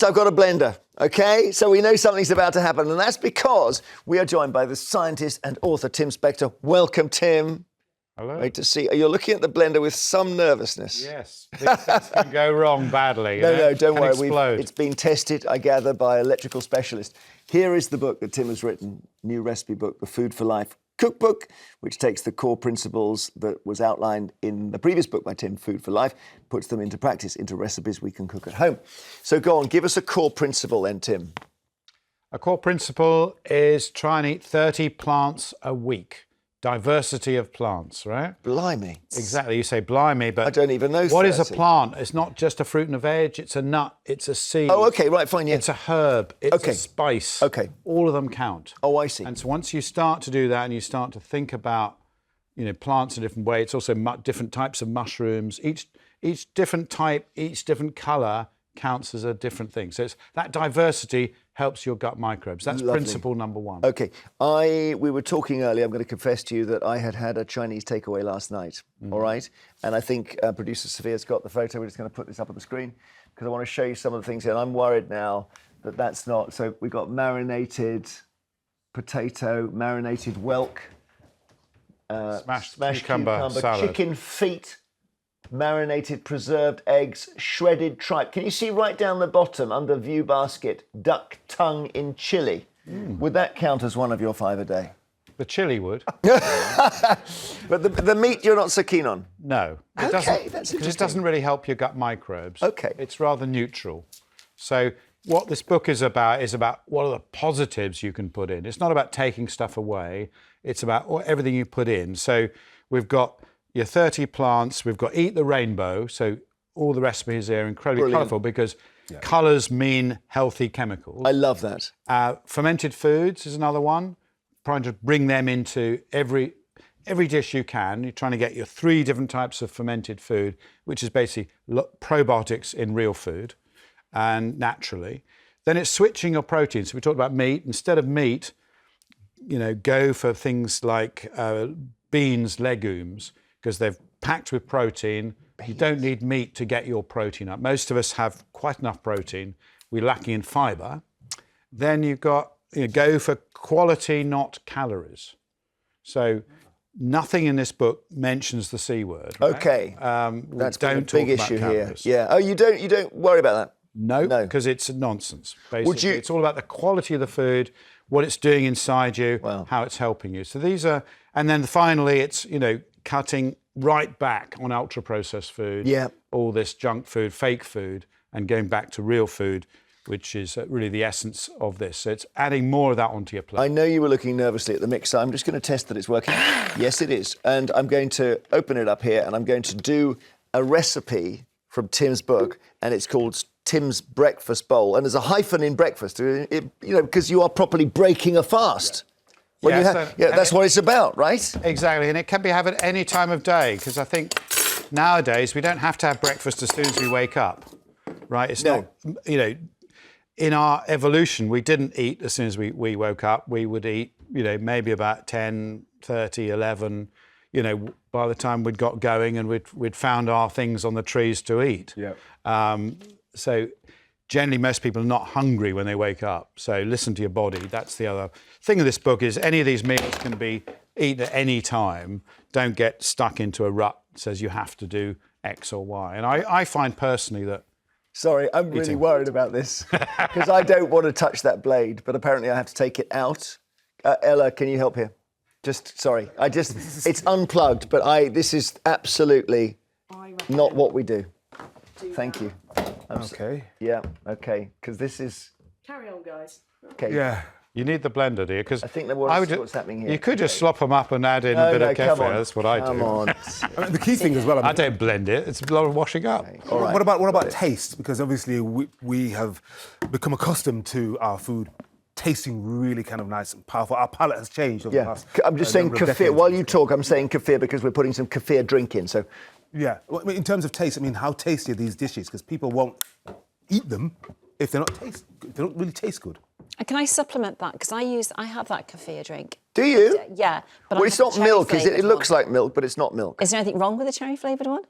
I've got a blender, okay? So we know something's about to happen, and that's because we are joined by the scientist and author, Tim Spector. Welcome, Tim. Hello. Great to see you. You're looking at the blender with some nervousness. Yes, things can go wrong badly. No, don't worry. Explode. It's been tested, I gather, by electrical specialist. Here is the book that Tim has written, new recipe book, The Food for Life Cookbook, which takes the core principles that was outlined in the previous book by Tim, Food for Life, puts them into practice, into recipes we can cook at home. So go on, give us a core principle then, Tim. A core principle is try and eat 30 plants a week. Diversity of plants, right? Blimey. Exactly. You say blimey, but I don't even know. What is a plant? It's not just a fruit and a veg. It's a nut. It's a seed. Oh, okay, right, fine, yeah. It's a herb. It's a spice. Okay. All of them count. Oh, I see. And so once you start to do that and you start to think about, plants in a different way, it's also different types of mushrooms. Each different type, each different colour counts as a different thing. So it's that diversity helps your gut microbes. That's principle number one. Okay. We were talking earlier, I'm going to confess to you that I had a Chinese takeaway last night, all right? And I think producer Sophia's got the photo. We're just going to put this up on the screen because I want to show you some of the things here. And I'm worried now that that's not... So we've got marinated potato, marinated whelk, Smashed cucumber salad. Chicken feet, marinated preserved eggs, shredded tripe. Can you see right down the bottom under view basket, duck tongue in chili? Would that count as one of your 5 a day? The chili would. But the meat you're not so keen on? No. It Okay, doesn't, that's because it doesn't really help your gut microbes. Okay. It's rather neutral. So what this book is about what are the positives you can put in. It's not about taking stuff away. It's about everything you put in. So we've got your 30 plants. We've got Eat the Rainbow. So all the recipes here are incredibly colourful because colours mean healthy chemicals. I love that. Fermented foods is another one. Trying to bring them into every dish you can. You're trying to get your 3 different types of fermented food, which is basically probiotics in real food and naturally. Then it's switching your proteins. So we talked about meat. Instead of meat, go for things like beans, legumes, because they're packed with protein. You don't need meat to get your protein up. Most of us have quite enough protein. We're lacking in fibre. Then you've got, go for quality, not calories. So nothing in this book mentions the C word. Right? Okay. That's a big issue here. Calories. Yeah. Oh, you don't worry about that? No, because it's nonsense. Basically, it's all about the quality of the food, what it's doing inside you, how it's helping you. So these are, and then finally, it's cutting right back on ultra-processed food, all this junk food, fake food, and going back to real food, which is really the essence of this. So it's adding more of that onto your plate. I know you were looking nervously at the mixer. I'm just going to test that it's working. Yes, it is. And I'm going to open it up here, and I'm going to do a recipe from Tim's book, and it's called Tim's Breakfast Bowl. And there's a hyphen in breakfast, because you are properly breaking a fast. That's what it's about, right? Exactly, and it can be had at any time of day, because I think nowadays we don't have to have breakfast as soon as we wake up, right? It's not, in our evolution, we didn't eat as soon as we woke up. We would eat, maybe about 10, 30, 11, by the time we'd got going and we'd found our things on the trees to eat. So generally, most people are not hungry when they wake up. So listen to your body. That's the other thing of this book is any of these meals can be eaten at any time. Don't get stuck into a rut that says you have to do X or Y. And I find personally that... Sorry, I'm really worried about this because I don't want to touch that blade, but apparently I have to take it out. Ella, can you help here? It's unplugged, but this is absolutely not what we do. Thank you. Okay. Yeah, okay, because this is... Carry on, guys. Okay. Yeah. You need the blender, do you? Because I think what's happening here. You could just slop them up and add in a bit of kefir. That's what I do. Come on. The key thing as well... I don't blend it. It's a lot of washing up. Okay. All right. What about taste? Because obviously we have become accustomed to our food tasting really kind of nice and powerful. Our palate has changed over the past... I'm just saying kefir. While you talk, I'm saying kefir because we're putting some kefir drink in, so... Yeah. Well, in terms of taste, how tasty are these dishes? Because people won't eat them if they don't really taste good. And can I supplement that? Because I have that kefir drink. Do you? Yeah. But Well, it's not milk, is it? It looks like milk, but it's not milk. Is there anything wrong with the cherry-flavoured one?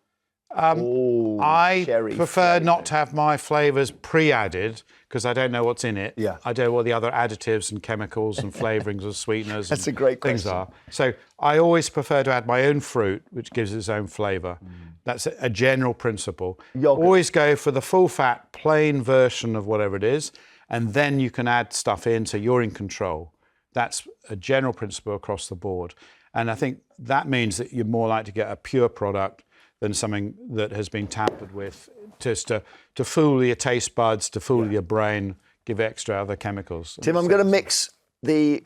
I cherry prefer not to have my flavours pre-added because I don't know what's in it. Yeah. I don't know what the other additives and chemicals and flavourings and sweeteners That's and a great things question. are. So I always prefer to add my own fruit, which gives its own flavour. That's a general principle. Yogurt. Always go for the full-fat, plain version of whatever it is, and then you can add stuff in so you're in control. That's a general principle across the board. And I think that means that you're more likely to get a pure product than something that has been tampered with just to fool your taste buds, to fool your brain, give extra other chemicals. Tim, I'm going to mix the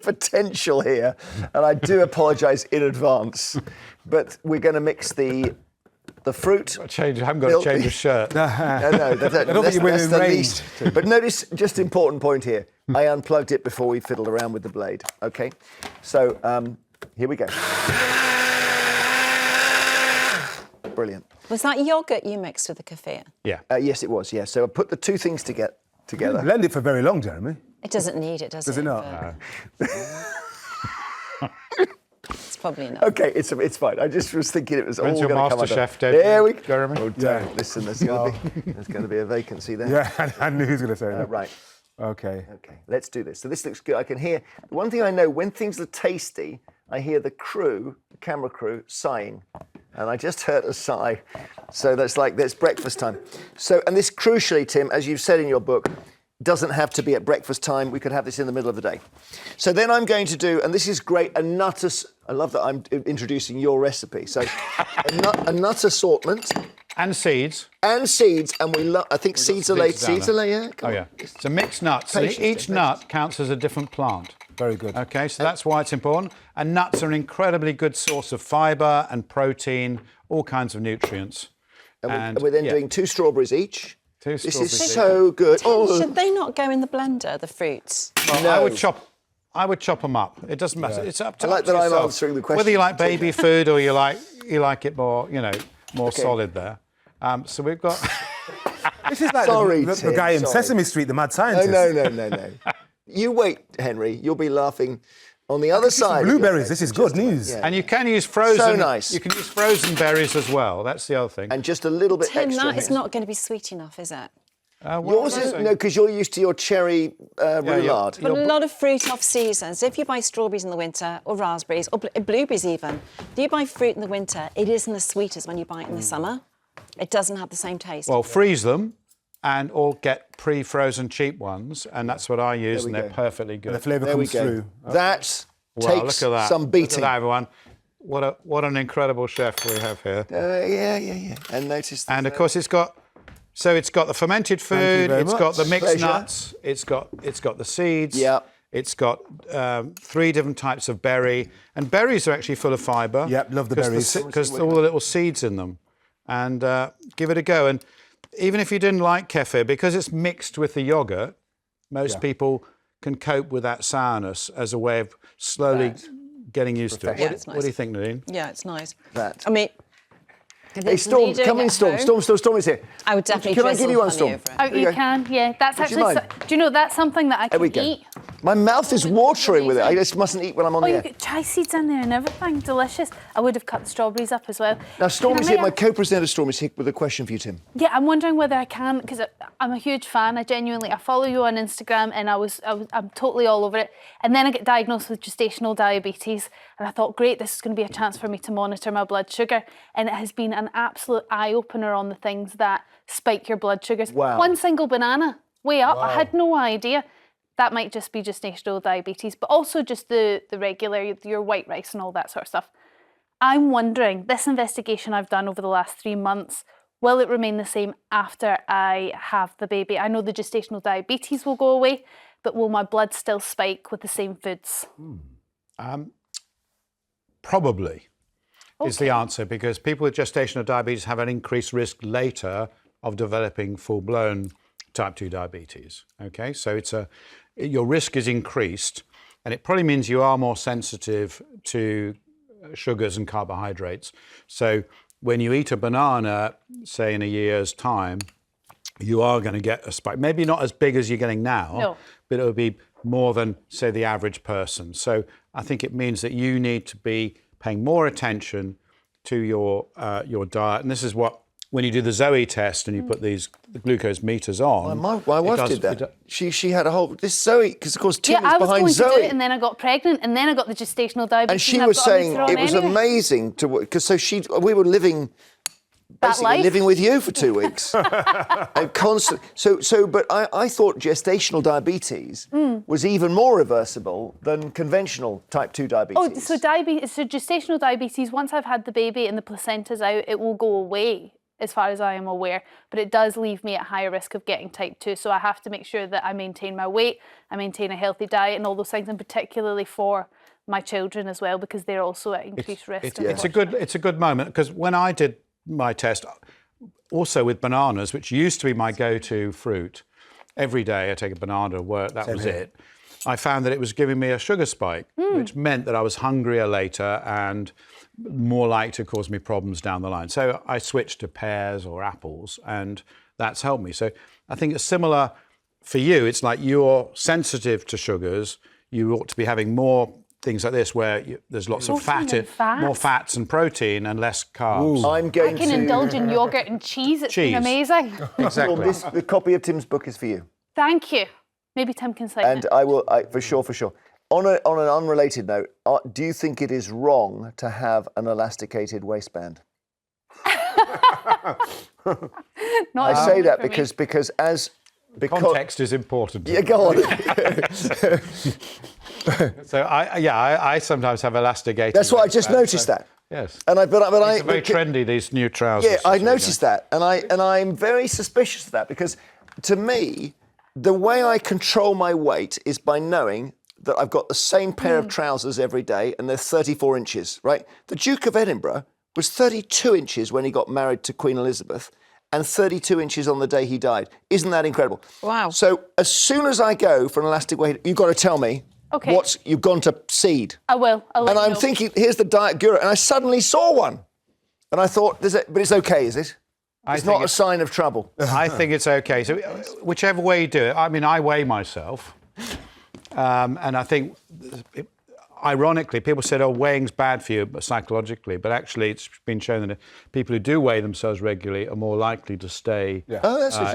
potential here, and I do apologise in advance, but we're going to mix the fruit. I haven't got to change a shirt. No, that's the least. But notice, just important point here, I unplugged it before we fiddled around with the blade, okay? So here we go. Brilliant. Was that yoghurt you mixed with the kefir? Yeah. Yes, it was, yeah. So I put the two things together. Blend it for very long, Jeremy. It doesn't need it, does it? Does it not? It's probably enough. Okay, it's fine. I just was thinking it was all When's going your to come Master under. Chef debut, There we go. Jeremy? Oh, don't. Listen, there's going to be a vacancy there. Yeah, I knew he was going to say that. Right. Okay. Okay, let's do this. So this looks good. I can hear, the one thing I know, when things are tasty, I hear the camera crew, sighing. And I just heard a sigh. So that's breakfast time. So, and this crucially, Tim, as you've said in your book, doesn't have to be at breakfast time. We could have this in the middle of the day. So then I'm going to do, and this is great, a nut, I love that I'm introducing your recipe. So a nut assortment. And seeds. And seeds, and I think seeds are late. Seeds are late, yeah? Come on. Yeah. It's a mixed nut. So Patience, each Tim, nut counts as a different plant. Very good. Okay, so that's why it's important. And nuts are an incredibly good source of fibre and protein, all kinds of nutrients. And we're then doing 2 strawberries each. This is strawberries so good. Oh, Should they not go in the blender, the fruits? Well, no. I would chop them up. It doesn't matter. It's up to I like that I'm yourself. answering the question. Whether you like baby food or you like it more, more solid there. So we've got. This is like Sorry, the Tim, guy in sorry. Sesame Street, the mad scientist. No. You wait, Henry. You'll be laughing on the other side. of your Blueberries, face this is in good just a moment. news. Yeah. And you can use frozen. So nice. You can use frozen berries as well. That's the other thing. And just a little bit Tim, extra. that is here. not going to be sweet enough, is it? Yours is no, because you're used to your cherry roulade. But a lot of fruit off season. So if you buy strawberries in the winter, or raspberries, or blueberries even, if you buy fruit in the winter, it isn't as sweet as when you buy it in the summer. It doesn't have the same taste. Well, freeze them or get pre-frozen cheap ones, and that's what I use, and they're perfectly good. The flavour There we comes go. through. That Wow, takes look at that. some beating. Look at that, everyone. What an incredible chef we have here. Yeah. And notice. And of course, it's got the fermented you food. very It's got the much. mixed Pleasure. nuts. It's got the seeds. Yeah. It's got 3 different types of berry, and berries are actually full of fibre. Yep, love the berries. Because all the little seeds in them. And give it a go. And even if you didn't like kefir, because it's mixed with the yogurt, most people can cope with that sourness as a way of slowly getting used to it. Yeah, it's nice. What do you think, Nadine? Yeah, it's nice. That. I mean, Hey, Storm, come in, Storm. Storm is here. I would definitely Can I give you one, drizzle honey Storm? over it. Oh, you Okay. can, yeah. That's Would you actually. mind? Do you know that's something that I There we can go. eat? My mouth is watering with it. I just mustn't eat when I'm on Oh, the you air. got chai seeds in there and everything. Delicious. I would have cut the strawberries up as well. Now, Storm Can is I here. My ask- co-presenter, Storm, is here with a question for you, Tim. Yeah, I'm wondering whether I can, because I'm a huge fan. I follow you on Instagram, and I'm totally all over it. And then I get diagnosed with gestational diabetes, and I thought, great, this is going to be a chance for me to monitor my blood sugar. And it has been an absolute eye opener on the things that spike your blood sugars. Wow. One single banana, way up. I had no idea. That might just be gestational diabetes, but also just the regular, your white rice and all that sort of stuff. I'm wondering, this investigation I've done over the last 3 months, will it remain the same after I have the baby? I know the gestational diabetes will go away, but will my blood still spike with the same foods? Probably is the answer, because people with gestational diabetes have an increased risk later of developing full-blown type 2 diabetes. Okay, so your risk is increased, and it probably means you are more sensitive to sugars and carbohydrates. So when you eat a banana, say in a year's time, you are going to get a spike. Maybe not as big as you're getting now, No. but it will be more than, say, the average person. So I think it means that you need to be paying more attention to your diet, and this is what, when you do the Zoe test and you put the glucose meters on. My wife did that. She had a whole this Zoe, because of course Tim Yeah, is I was behind going Zoe. to do it, and then I got pregnant, and then I got the gestational diabetes. And she I've was got saying everything it was anyway. amazing because we were living basically life. living with you for 2 weeks. And constant. But I thought gestational diabetes was even more reversible than conventional type 2 diabetes. Oh, so gestational diabetes, once I've had the baby and the placenta's out, it will go away, as far as I am aware, but it does leave me at higher risk of getting type 2. So I have to make sure that I maintain my weight, I maintain a healthy diet and all those things, and particularly for my children as well, because they're also at increased risk. It's a good moment, because when I did my test, also with bananas, which used to be my go-to fruit, every day I take a banana to work, that was it. I found that it was giving me a sugar spike, which meant that I was hungrier later and more likely to cause me problems down the line. So I switched to pears or apples, and that's helped me. So I think it's similar for you. It's like you're sensitive to sugars. You ought to be having more things like this, where there's lots of more fats and protein and less carbs. I can indulge in yogurt and cheese. It's been amazing. Well, the copy of Tim's book is for you. Thank you. Maybe Tim can sign And it. I will, for sure. On an unrelated note, do you think it is wrong to have an elasticated waistband? I say that because Context is important. Yeah, go on. So I sometimes have elasticated. That's what I just noticed that. Yes. And It's very trendy, these new trousers. Yeah, I noticed that, and I'm very suspicious of that, because to me, the way I control my weight is by knowing that I've got the same pair of trousers every day, and they're 34 inches, right? The Duke of Edinburgh was 32 inches when he got married to Queen Elizabeth, and 32 inches on the day he died. Isn't that incredible? Wow. So as soon as I go for an elastic weight, you've got to tell me you've gone to seed. I will. I'll let And you I'm know. thinking, here's the Diet Guru, and I suddenly saw one. And I thought, but it's okay, is it? It's not a sign of trouble. I think it's okay. So whichever way you do it, I mean, I weigh myself. And I think, ironically, people said, oh, weighing's bad for you psychologically, but actually it's been shown that people who do weigh themselves regularly are more likely to stay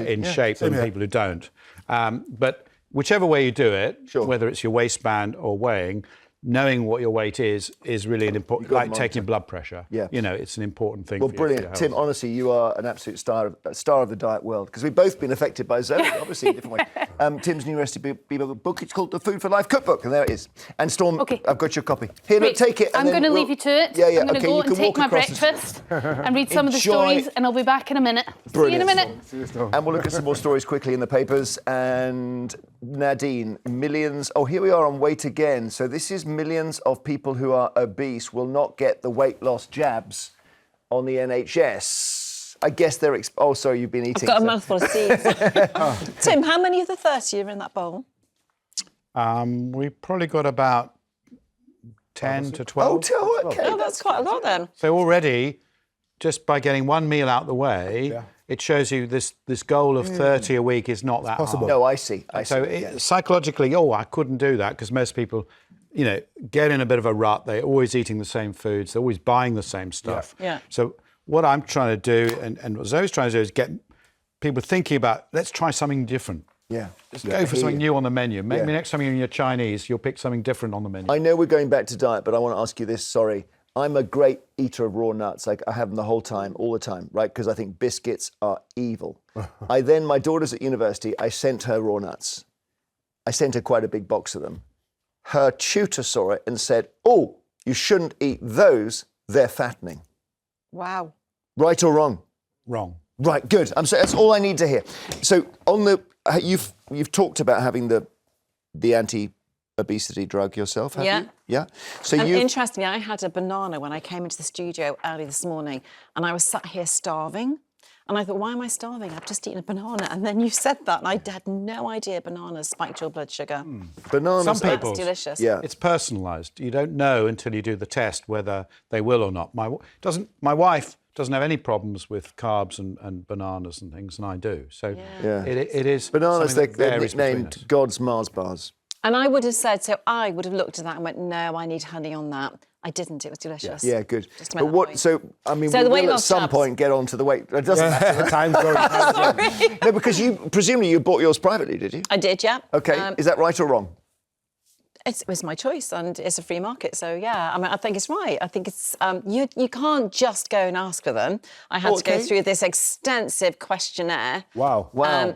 in shape than people who don't. But whichever way you do it, whether it's your waistband or weighing, knowing what your weight is really an important, like taking blood pressure. Yeah. You know, it's an important thing. Well, for brilliant. your health. Tim, honestly, you are an absolute star of the diet world, because we've both been affected by Zoe, obviously, in different ways. Tim's new recipe book, it's called The Food for Life Cookbook, and there it is. And Storm, I've got your copy. Here, look, take it. I'm going to leave you to it. Yeah, yeah. I'm going to go and take my breakfast and read some of the stories, and I'll be back in a minute. Brilliant. See you in a minute. And we'll look at some more stories quickly in the papers. And Nadine, millions. Oh, here we are on weight again. So this is millions of people who are obese will not get the weight loss jabs on the NHS. I guess they're... oh, sorry, you've been eating. I've got a mouthful of seeds. Tim, how many of the 30 are in that bowl? We probably got about 10 to 12. Oh, okay. Oh, that's quite a lot then. So already, just by getting one meal out the way, it shows you this goal of 30 a week is not that hard. No, I see. So psychologically, I couldn't do that, because most people, get in a bit of a rut. They're always eating the same foods. They're always buying the same stuff. Yeah. So what I'm trying to do, and what Zoe's trying to do, is get people thinking about, let's try something different. Yeah. Just go for something new on the menu. Maybe next time you're in your Chinese, you'll pick something different on the menu. I know we're going back to diet, but I want to ask you this, sorry. I'm a great eater of raw nuts. Like, I have them the whole time, all the time, right? Because I think biscuits are evil. My daughter's at university, I sent her raw nuts. I sent her quite a big box of them. Her tutor saw it and said, oh, you shouldn't eat those, they're fattening. Wow. Right or wrong? Wrong. Right, good. That's all I need to hear. So on the, you've talked about having the anti-obesity drug yourself, have you? Yeah. So Interestingly, I had a banana when I came into the studio early this morning, and I was sat here starving. And I thought, why am I starving? I've just eaten a banana. And then you said that, and I had no idea bananas spiked your blood sugar. Bananas. Some people. That's delicious. Yeah. It's personalised. You don't know until you do the test whether they will or not. My wife doesn't have any problems with carbs and bananas and things, and I do. So it is. Bananas, something that they're varies between nicknamed us. God's Mars bars. And I would have said, so I would have looked at that and went, no, I need honey on that. I didn't. It was delicious. Yeah, good. Just to make But that what? point. So I mean, So we the weight will at loss some jabs. point get on to the weight. It doesn't matter. Time's going. Sorry. No, because you presumably you bought yours privately, did you? I did, yeah. Okay. Is that right or wrong? It was my choice, and it's a free market. So yeah, I mean, I think it's right. I think it's you can't just go and ask for them. I had to go Okay. through this extensive questionnaire. Wow. Wow.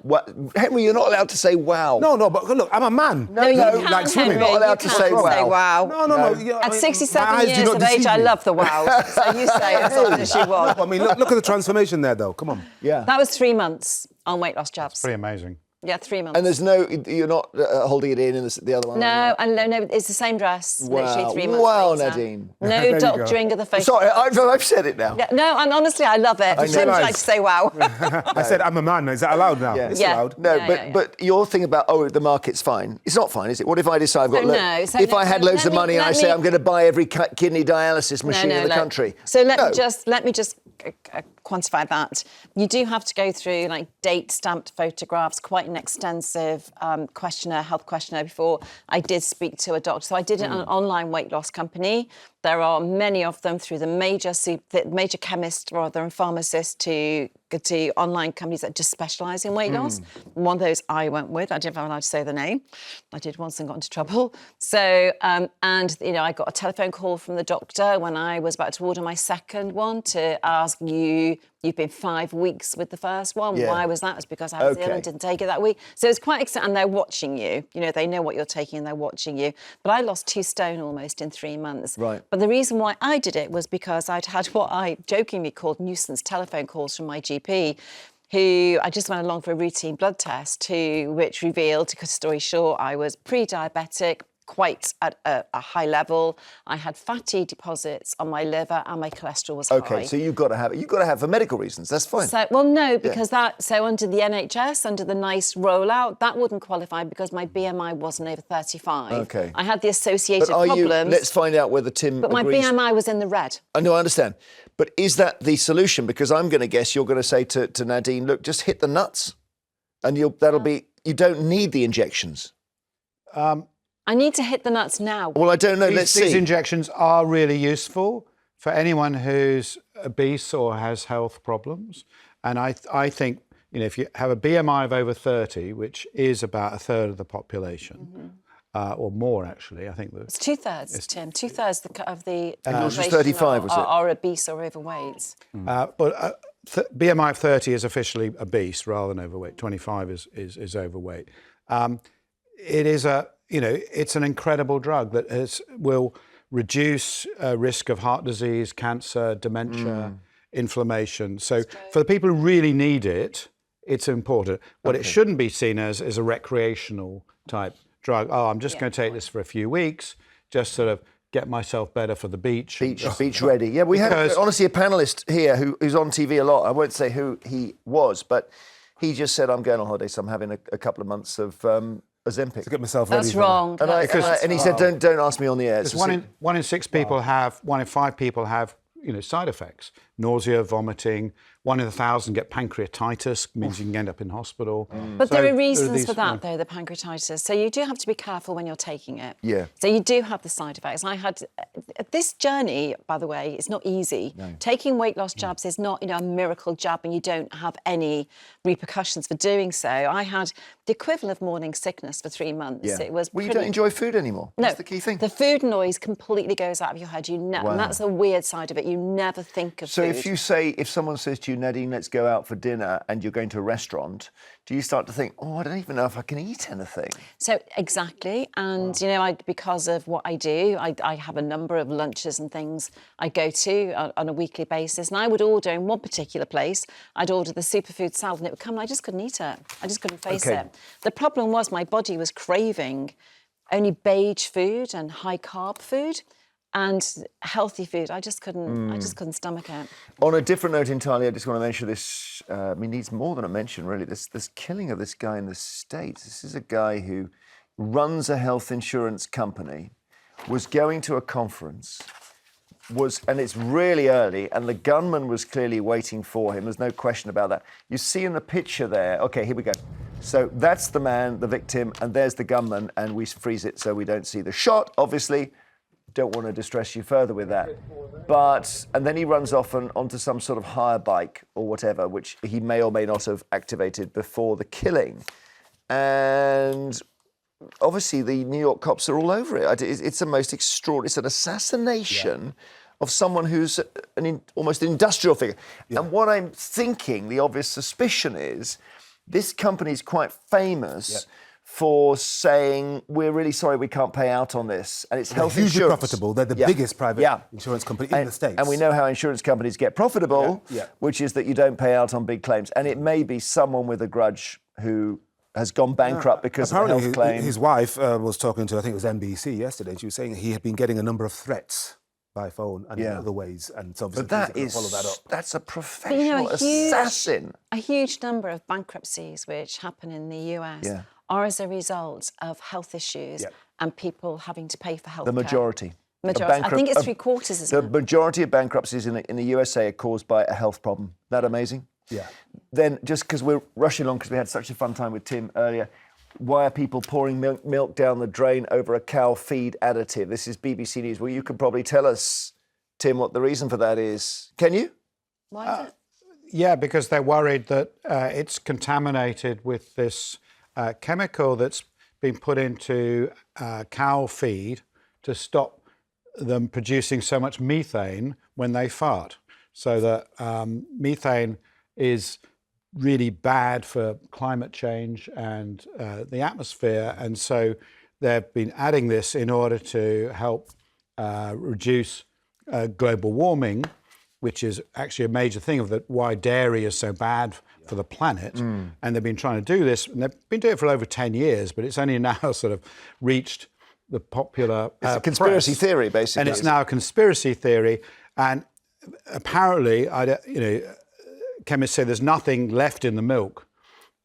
Henry, you're not allowed to say wow. No, but look, I'm a man. No, you can't, like swimming. Henry. Not allowed you to can't say wow. wow. No. Yeah, I At mean, 67 my eyes do years not of age, deceive I me. love the wow. So you say it as often as you want. I mean, look at the transformation there, though. Come on. Yeah. That was 3 months on weight loss jabs. Pretty amazing. Yeah, 3 months. And there's no, you're not holding it in the other one. no, it's the same dress. Literally 3 months Wow, later. Nadine. No you go. doctoring of the face. Sorry, I've said it now. Yeah, no, and honestly, I love it. Sometimes I realise. like to say wow. I said I'm a man. Is that allowed now? Yeah. It's Yeah. allowed. No, Yeah, but your thing about the market's fine. It's not fine, is it? What if I decide I've got if I had loads let of me- money and I let say me- I'm going to buy every kidney dialysis machine in the look. country? So let No. me just quantify that. You do have to go through like date stamped photographs, quite an extensive health questionnaire before I did speak to a doctor. So I did it on an online weight loss company. There are many of them through the major chemists rather and pharmacists to online companies that just specialise in weight loss. One of those I went with. I didn't have allowed to say the name. I did once and got into trouble. So and I got a telephone call from the doctor when I was about to order my second one to ask you've been 5 weeks with the first one. Yeah. Why was that? It was because I was ill Okay. and didn't take it that week. So it's quite exciting, and they're watching you. They know what you're taking and they're watching you. But I lost 2 stone almost in 3 months. Right. But the reason why I did it was because I'd had what I jokingly called nuisance telephone calls from my GP, who I just went along for a routine blood test, which revealed, to cut a story short, I was pre-diabetic, quite at a high level. I had fatty deposits on my liver and my cholesterol was high. Okay, so you've got to have for medical reasons. That's fine. So, well, no, because under the NHS, under the NICE rollout, that wouldn't qualify because my BMI wasn't over 35. Okay. I had the associated but problems. let's find out whether Tim but my agrees. BMI was in the red. I know, I understand. But is that the solution? Because I'm going to guess you're going to say to Nadine, look, just hit the nuts, and you don't need the injections. I need to hit the nuts now. Well, I don't know. Let's These see. injections are really useful for anyone who's obese or has health problems. And I think, if you have a BMI of over 30, which is about a third of the population, or more actually, I think It's 2/3, Tim. 2/3 of the yours was population 35, was it? are obese or overweight. but BMI of 30 is officially obese rather than overweight. 25 is overweight. It is it's an incredible drug that will reduce risk of heart disease, cancer, dementia, inflammation. So for the people who really need it, it's important. What it shouldn't be seen as is a recreational type drug. Oh, I'm just going to take this for a few weeks, just sort of get myself better for the beach. Beach ready. Yeah, we had honestly a panellist here who's on TV a lot. I won't say who he was, but he just said, I'm going on holiday, so I'm having a couple of months of Ozempic. To get myself ready. That's wrong. And he said, don't ask me on the air. Because one in 6 people have, 1 in 5 people have, side effects: nausea, vomiting. 1 in 1,000 get pancreatitis, means you can end up in hospital. But So there are reasons these, for that, though, the pancreatitis. So you do have to be careful when you're taking it. Yeah. So you do have the side effects. I had this journey, by the way, it's not easy. No. Taking weight loss jabs is not, a miracle jab and you don't have any repercussions for doing so. I had the equivalent of morning sickness for 3 months. Yeah. It was you don't enjoy food anymore. No, That's the key thing. The food noise completely goes out of your head. And that's a weird side of it. You never think of food. So if someone says to you, Nadine, let's go out for dinner, and you're going to a restaurant, do you start to think, I don't even know if I can eat anything? So exactly, and because of what I do, I have a number of lunches and things I go to on a weekly basis, and I would order in one particular place. I'd order the superfood salad, and it would come, and I just couldn't eat it. I just couldn't face it. The problem was my body was craving only beige food and high carb food. And healthy food, I just couldn't stomach it. On a different note entirely, I just want to mention this. Needs more than a mention, really. This killing of this guy in the States. This is a guy who runs a health insurance company, was going to a conference, and it's really early, and the gunman was clearly waiting for him. There's no question about that. You see in the picture there. Okay, here we go. So that's the man, the victim, and there's the gunman, and we freeze it so we don't see the shot, obviously. don't want to distress you further with that. And then he runs off onto some sort of hire bike or whatever, which he may or may not have activated before the killing. And obviously the New York cops are all over it. It's the most extraordinary, it's an assassination of someone who's almost an industrial figure. And what I'm thinking, the obvious suspicion is, this company is quite famous for saying, we're really sorry we can't pay out on this. And it's health hugely insurance. profitable. They're the biggest private insurance company in the States. And we know how insurance companies get profitable, which is that you don't pay out on big claims. And it may be someone with a grudge who has gone bankrupt because of a health claim. His wife was talking to, I think it was NBC yesterday, and she was saying he had been getting a number of threats by phone and in other ways. And so obviously follow that up. That's a professional assassin. A huge number of bankruptcies which happen in the US are as a result of health issues and people having to pay for health care. The majority. I think it's 3/4, isn't it? The majority of bankruptcies in the USA are caused by a health problem. Isn't that amazing? Yeah. Then, just because we're rushing along because we had such a fun time with Tim earlier, why are people pouring milk down the drain over a cow feed additive? This is BBC News. Well, you could probably tell us, Tim, what the reason for that is. Can you? Why is it? Yeah, because they're worried that it's contaminated with this chemical that's been put into cow feed to stop them producing so much methane when they fart. So that methane is really bad for climate change and the atmosphere. And so they've been adding this in order to help reduce global warming, which is actually a major thing of why dairy is so bad for the planet. And they've been trying to do this, and they've been doing it for over 10 years, but it's only now sort of reached the popular It's a conspiracy press. theory, basically. And it's now a conspiracy theory. And apparently, chemists say there's nothing left in the milk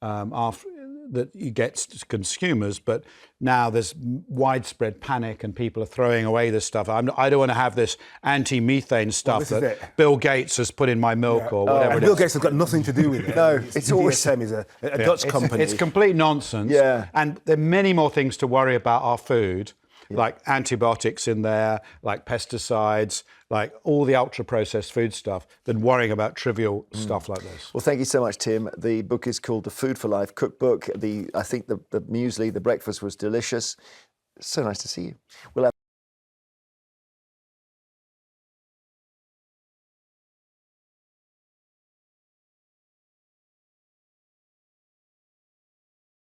after that you get to consumers, but now there's widespread panic and people are throwing away this stuff. I don't want to have this anti-methane stuff that Bill Gates has put in my milk or whatever. And Bill Gates has got nothing to do with it. No, it's always DSM is a Dutch company. It's complete nonsense. Yeah. And there are many more things to worry about our food, like antibiotics in there, like pesticides, like all the ultra-processed food stuff, than worrying about trivial stuff like this. Well, thank you so much, Tim. The book is called The Food for Life Cookbook. I think the muesli, the breakfast was delicious. So nice to see you. We'll have